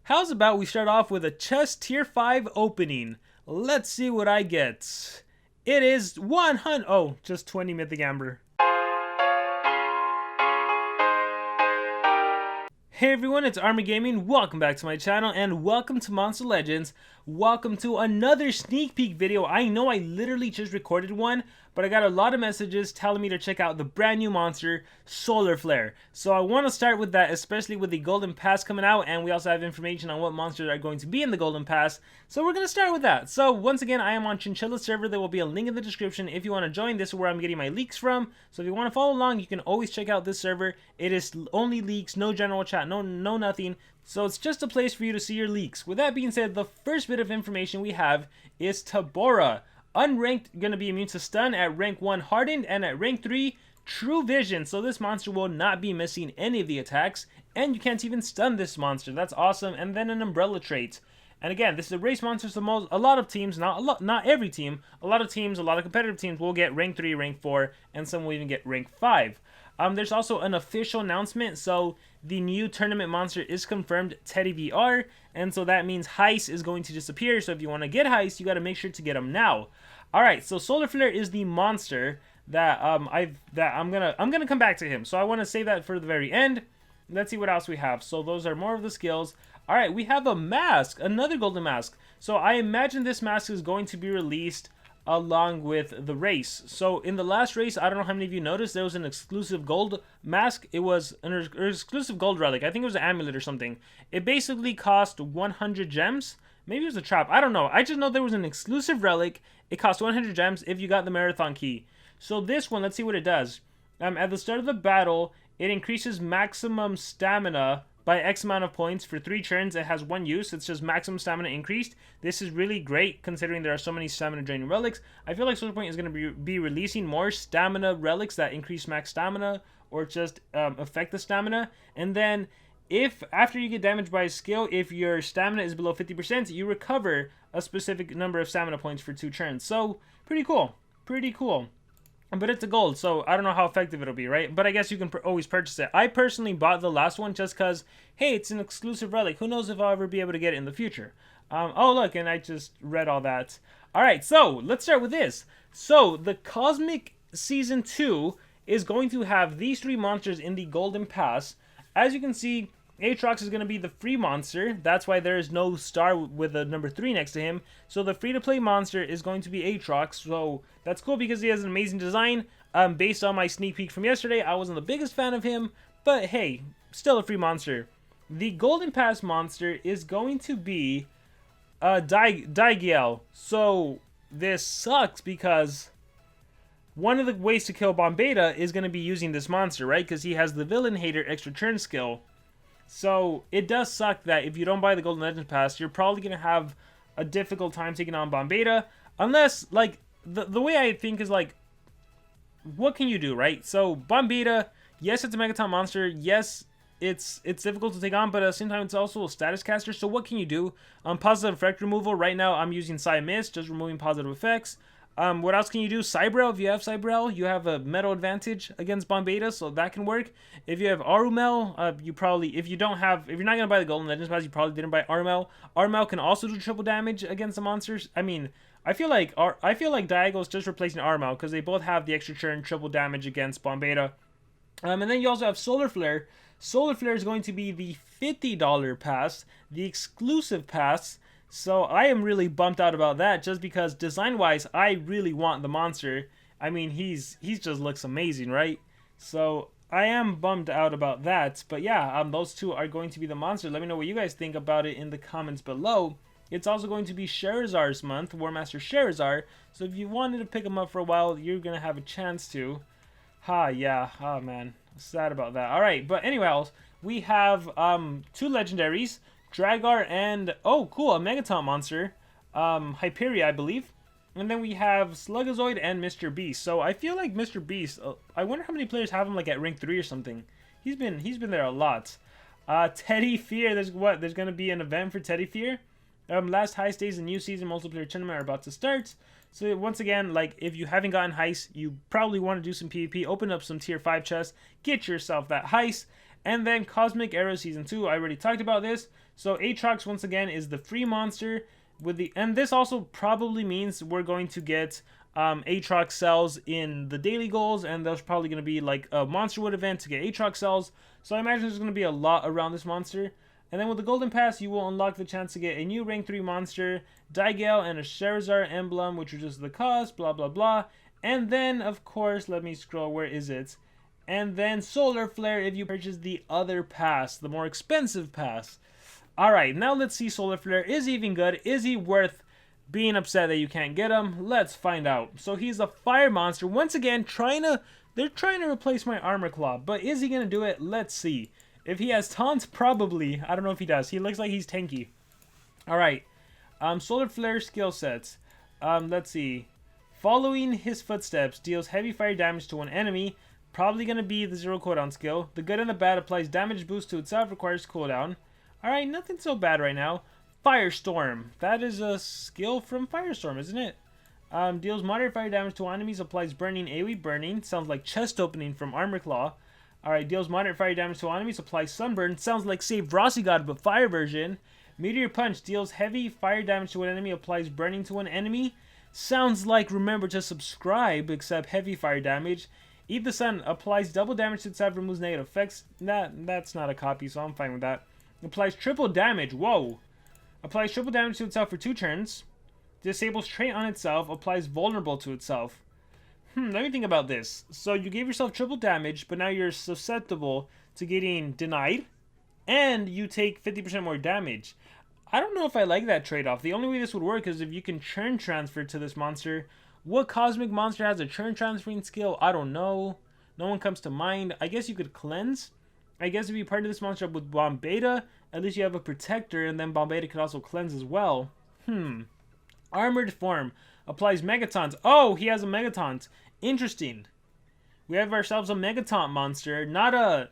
How's about we start off with a chest tier 5 opening? Let's see what I get. It is 100. Oh, just 20 mythic amber. Hey everyone, it's Army Gaming. Welcome back to my channel and welcome to Monster Legends. Welcome to another sneak peek video. I know I literally just recorded one, but I got a lot of messages telling me to check out the brand new monster, Solarflare. So I want to start with that, especially with the Golden Pass coming out, and we also have information on what monsters are going to be in the Golden Pass. So we're going to start with that. So once again, I am on Chinchilla server. There will be a link in the description if you want to join. This is where I'm getting my leaks from. So if you want to follow along, you can always check out this server. It is only leaks, no general chat, no nothing. So it's just a place for you to see your leaks. With that being said, the first bit of information we have is Tabora Unranked, going to be immune to stun at rank 1 hardened and at rank 3 true vision. So this monster will not be missing any of the attacks and you can't even stun this monster. That's awesome. And then an umbrella trait. And again, this is a race monster, so a lot of teams, not every team, a lot of teams, a lot of competitive teams will get rank 3, rank 4, and some will even get rank 5. There's also an official announcement, so the new tournament monster is confirmed, Teddy VR, and so that means Heist is going to disappear. So if you want to get Heist, you got to make sure to get him now. All right, so Solarflare is the monster that I'm gonna come back to him. So I want to save that for the very end. Let's see what else we have. So those are more of the skills. All right, we have a mask, another golden mask. So I imagine this mask is going to be released along with the race. So in the last race, I don't know how many of you noticed, there was an exclusive gold mask. It was an exclusive gold relic. I think it was an amulet or something. It basically cost 100 gems. Maybe it was a trap. I don't know. I just know there was an exclusive relic. It cost 100 gems if you got the marathon key. So this one, let's see what it does. At the start of the battle, it increases maximum stamina by X amount of points for 3 turns. It has one use. It's just maximum stamina increased. This is really great considering there are so many stamina draining relics. I feel like Solarpoint is going to be releasing more stamina relics that increase max stamina or just affect the stamina. And then if after you get damaged by a skill, if your stamina is below 50%, you recover a specific number of stamina points for 2 turns. So pretty cool. Pretty cool. But it's a gold, so I don't know how effective it'll be, right? But I guess you can always purchase it. I personally bought the last one just because, hey, it's an exclusive relic. Who knows if I'll ever be able to get it in the future. Oh, look, and I just read all that. All right, so let's start with this. So the Cosmic Season 2 is going to have these 3 monsters in the Golden Pass. As you can see, Aatrox is going to be the free monster. That's why there is no star with a number 3 next to him. So the free-to-play monster is going to be Aatrox. So that's cool because he has an amazing design. Based on my sneak peek from yesterday, I wasn't the biggest fan of him. But hey, still a free monster. The Golden Pass monster is going to be Dixell. So this sucks because one of the ways to kill Bombeta is going to be using this monster, right? Because he has the Villain Hater extra turn skill. So it does suck that if you don't buy the Golden Legends Pass, you're probably going to have a difficult time taking on Bombeta. Unless, like, the way I think is, like, what can you do, right? So Bombeta, yes, it's a Megaton monster. Yes, it's difficult to take on, but at the same time, it's also a status caster. So what can you do? Positive effect removal. Right now, I'm using Psy Mist, just removing positive effects. What else can you do? Cybrel, if you have Cybrel, you have a metal advantage against Bombeta, so that can work. If you have Arumel, you probably, if you're not going to buy the Golden Legends Pass, you probably didn't buy Arumel. Arumel can also do triple damage against the monsters. I mean, I feel like Diago is just replacing Arumel because they both have the extra turn triple damage against Bombeta. And then you also have Solarflare. Solarflare is going to be the $50 pass, the exclusive pass. So I am really bumped out about that just because design-wise, I really want the monster. I mean, he just looks amazing, right? So I am bummed out about that. But yeah, those 2 are going to be the monsters. Let me know what you guys think about it in the comments below. It's also going to be Charizard's month, Warmaster Charizard. So if you wanted to pick him up for a while, you're going to have a chance to. Yeah. Oh, man. Sad about that. All right, but anyways, we have 2 legendaries. Dragar and, oh cool, a Megaton monster, Hyperia I believe, and then we have Slugazoid and Mr. Beast. So I feel like Mr. Beast, I wonder how many players have him like at rank 3 or something. He's been there a lot. Teddy Fear, there's going to be an event for Teddy Fear. Last Heist days, the new season multiplayer tournament are about to start. So once again, like if you haven't gotten Heist, you probably want to do some PvP, open up some tier 5 chests, get yourself that Heist. And then Cosmic Arrow Season 2, I already talked about this. So Aatrox once again is the free monster with the, and this also probably means we're going to get Aatrox cells in the daily goals, and there's probably going to be like a monster wood event to get Aatrox cells. So I imagine there's going to be a lot around this monster. And then with the golden pass, you will unlock the chance to get a new rank 3 monster, Digale, and a Charizard emblem, which reduces the cost, blah blah blah. And then of course, let me scroll, where is it? And then Solarflare if you purchase the other pass, the more expensive pass. Alright, now let's see Solarflare. Is he even good? Is he worth being upset that you can't get him? Let's find out. So he's a fire monster. Once again, they're trying to replace my Armor Claw. But is he going to do it? Let's see. If he has taunt, probably. I don't know if he does. He looks like he's tanky. Alright. Solarflare skill sets. Let's see. Following his footsteps deals heavy fire damage to one enemy. Probably going to be the 0 cooldown skill. The good and the bad applies damage boost to itself, requires cooldown. Alright, nothing so bad right now. Firestorm. That is a skill from Firestorm, isn't it? Deals moderate fire damage to enemies, applies burning, AoE burning. Sounds like chest opening from Armor Claw. Alright, deals moderate fire damage to enemies, applies sunburn. Sounds like Save Rossi God, but fire version. Meteor Punch deals heavy fire damage to an enemy, applies burning to an enemy. Sounds like Remember to Subscribe, except heavy fire damage. Eat the Sun applies double damage to itself, removes negative effects. That's not a copy, so I'm fine with that. Applies triple damage. Whoa. Applies triple damage to itself for 2 turns. Disables trait on itself. Applies vulnerable to itself. Let me think about this. So you gave yourself triple damage, but now you're susceptible to getting denied. And you take 50% more damage. I don't know if I like that trade-off. The only way this would work is if you can churn transfer to this monster. What cosmic monster has a churn transferring skill? I don't know. No one comes to mind. I guess you could cleanse. I guess if you partner this monster up with Bombeta, at least you have a protector, and then Bombeta could also cleanse as well. Armored form applies Megataunt. Oh, he has a Megataunt. Interesting. We have ourselves a Megataunt monster, not a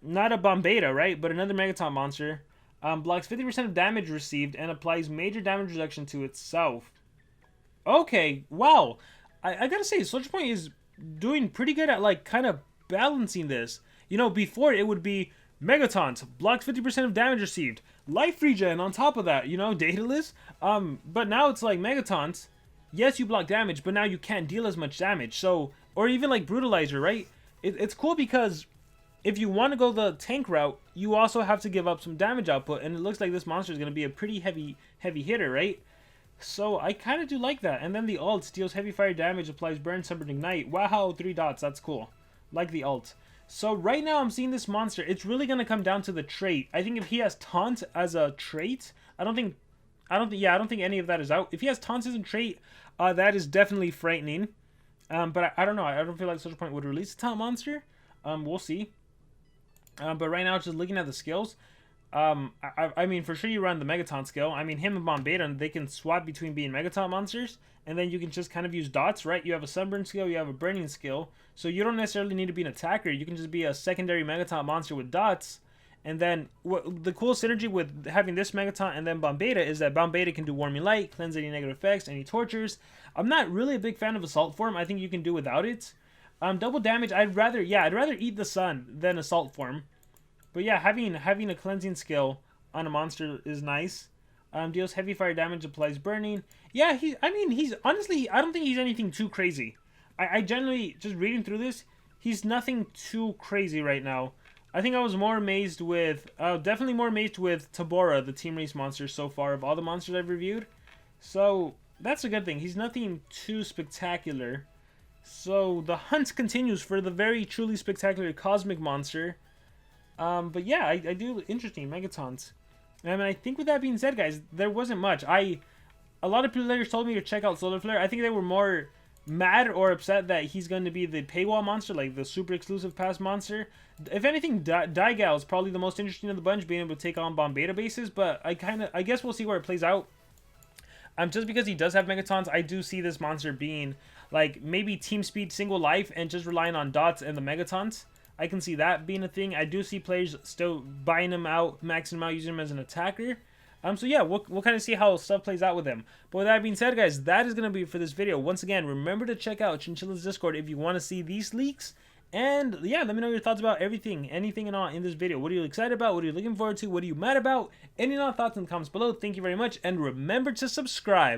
Bombeta, right? But another Megataunt monster. Blocks 50% of damage received and applies major damage reduction to itself. Okay, wow. I gotta say, Soldier Point is doing pretty good at like kind of balancing this. You know, before it would be Megataunt, blocks 50% of damage received. Life regen on top of that, you know, dataless. But now it's like Megataunt. Yes, you block damage, but now you can't deal as much damage. So, or even like Brutalizer, right? It's cool because if you want to go the tank route, you also have to give up some damage output. And it looks like this monster is going to be a pretty heavy hitter, right? So I kind of do like that. And then the ult deals heavy fire damage, applies burn, sunburn, ignite. Wow, 3 dots. That's cool. Like the ult. So right now I'm seeing this monster. It's really going to come down to the trait. I think if he has taunt as a trait, I don't think any of that is out. If he has taunt as a trait, that is definitely frightening. But I don't know. I don't feel like Soldier Point would release a taunt monster. We'll see. But right now, just looking at the skills, I mean, for sure you run the Megataunt skill. I mean, him and Bombeta, they can swap between being Megataunt monsters, and then you can just kind of use dots, right? You have a Sunburn skill, you have a Burning skill, so you don't necessarily need to be an attacker. You can just be a secondary Megataunt monster with dots, and then the cool synergy with having this Megataunt and then Bombeta is that Bombeta can do Warming Light, cleanse any negative effects, any tortures. I'm not really a big fan of Assault Form. I think you can do without it. Double damage, I'd rather eat the Sun than Assault Form. But yeah, having a cleansing skill on a monster is nice. Deals heavy fire damage, applies burning. Yeah, he's honestly, I don't think he's anything too crazy. I generally, just reading through this, he's nothing too crazy right now. I think I was more amazed with, definitely more amazed with Tabora, the team race monster so far of all the monsters I've reviewed. So that's a good thing. He's nothing too spectacular. So the hunt continues for the very truly spectacular cosmic monster. But yeah, I do interesting Megataunt. And I think with that being said, guys, there wasn't much. A lot of players told me to check out Solarflare. I think they were more mad or upset that he's going to be the paywall monster, like the super exclusive pass monster. If anything, Digale is probably the most interesting of the bunch, being able to take on Bombeta bases. But I guess we'll see where it plays out. Just because he does have Megataunts, I do see this monster being like maybe team speed, single life, and just relying on dots and the Megataunts. I can see that being a thing. I do see players still buying him out, maxing him out, using him as an attacker. So yeah, we'll kind of see how stuff plays out with him. But with that being said, guys, that is going to be it for this video. Once again, remember to check out Chinchilla's Discord if you want to see these leaks And yeah, let me know your thoughts about everything, anything and all in this video. What are you excited about? What are you looking forward to? What are you mad about? Any and all thoughts in the comments below. Thank you very much, and remember to subscribe.